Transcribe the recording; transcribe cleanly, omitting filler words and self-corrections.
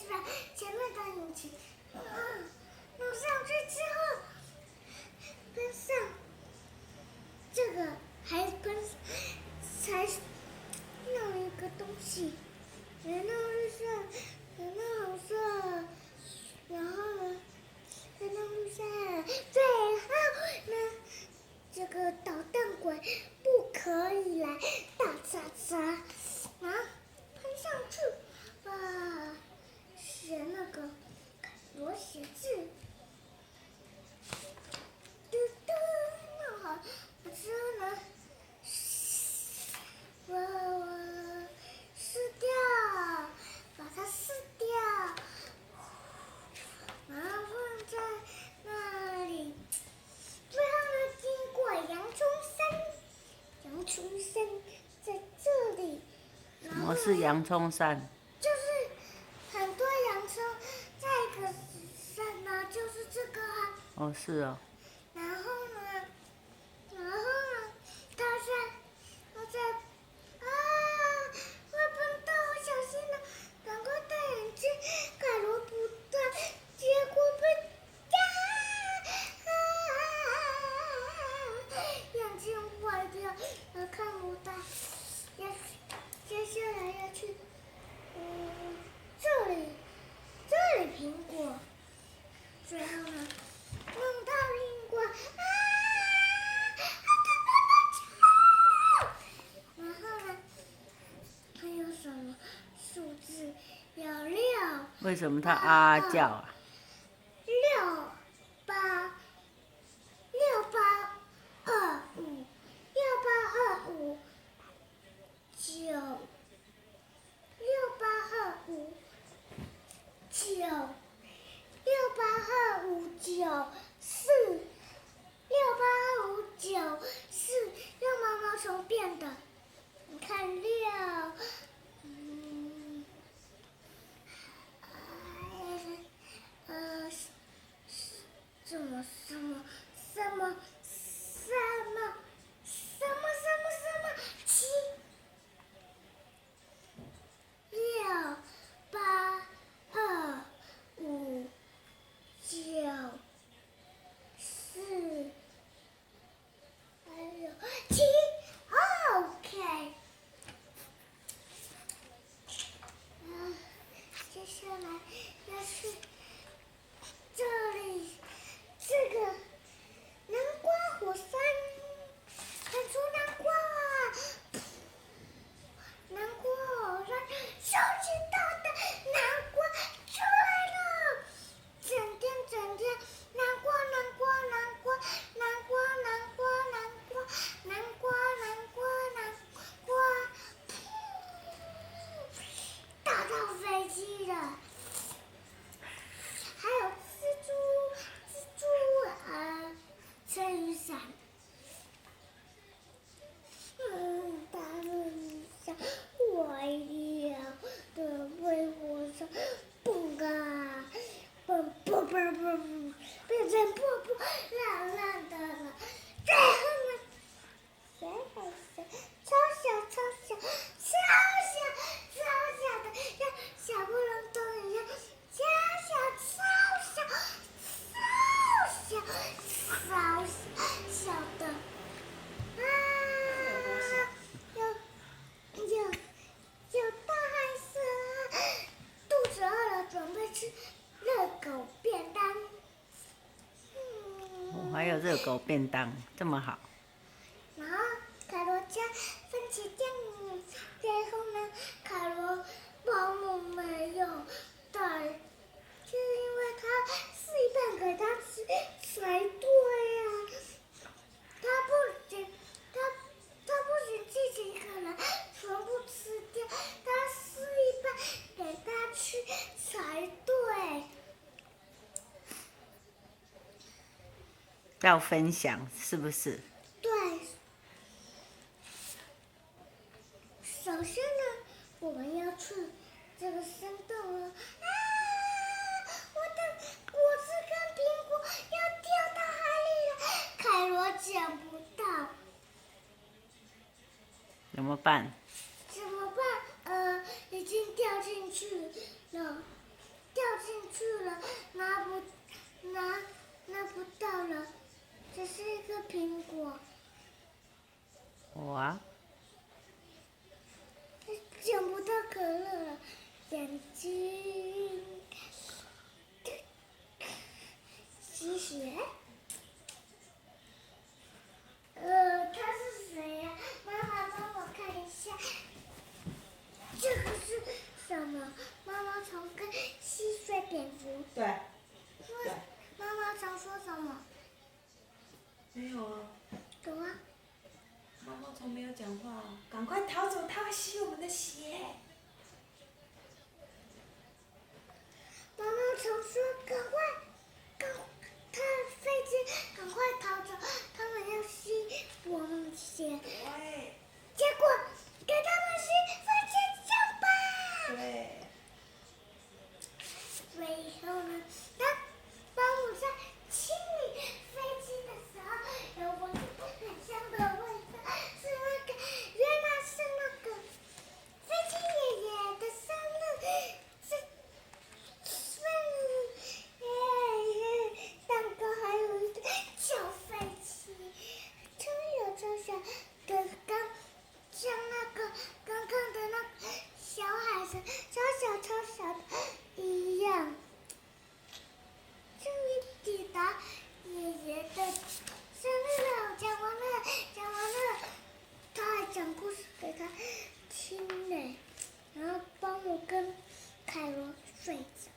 把前面的引擎弄上去之后，喷上这个，还才弄一个东西，然后绿色，然后红色，然后呢，然后绿色，最后呢，这个捣蛋鬼不可以来大叉叉，然后喷上去，哇，写那个罗写字，嘟嘟，弄好之后呢，我撕掉，把它撕掉，然后放在那里。最后呢，经过洋葱山，洋葱山在这里。什么是洋葱山？就是很多洋葱在一个山呢，就是这个啊。哦，是哦。然后呢，它在会喷到，小心了，赶快戴眼镜。凯罗不戴，结果被眼镜坏掉，看不到。接下来要去，这里苹果，最后呢，弄到苹果然后呢，还有什么数字？有6。为什么它啊叫啊？6、8、6825、6825、9、6825、9、6825、94、6825、94，用毛毛虫变的。你看6，7、6、8、2、5、9、4，还有7。OK。接下来要去这里，这个南瓜火山，看出南瓜啊！南瓜火山，超级大的南瓜出来了！整天，南瓜，大到飞机了。还有蜘蛛撑雨伞，大雨伞坏掉的被火山蹦啊蹦，变成破破烂烂的了。最后呢，超小的，像小不隆咚一样，超小的，有大汉蛇，肚子饿了，准备吃热狗便当。还有热狗便当，这么好。然后凯罗加番茄酱，最后呢，凯罗保姆没有带，是因为他撕一半给他吃才对呀。他不行自己一个人全部吃掉，他撕一半给他吃才对。要分享是不是？对。首先呢，我们要去这个山洞了。我的果子跟苹果要掉到海里了，凯罗捡不到，怎么办？怎么办？已经掉进去了。进去了，拿不到了，只是一个苹果。我啊，捡不到可乐了，眼睛吸血。他是谁呀？妈妈帮我看一下，这个是什么？妈妈常跟蟋蟀、蝙蝠。对。对。妈妈常说什么？没有啊。有啊。毛毛虫没有讲话啊，赶快逃走，它会吸我们的血。毛毛虫说：“它飞机赶快逃走，它们要吸我们的血。”对。结果给它们吸飞机上吧。对。所以以后呢，当我在清理飞机的时候，有闻到很香的味道，是原来是那个飞机爷爷的生日，蛋糕还有一个小飞机，超小，跟像刚刚的那个小海豚，超小的一样。终于抵达爷爷的生日了，讲完了，他还讲故事给他听呢，然后帮我跟凯罗睡着。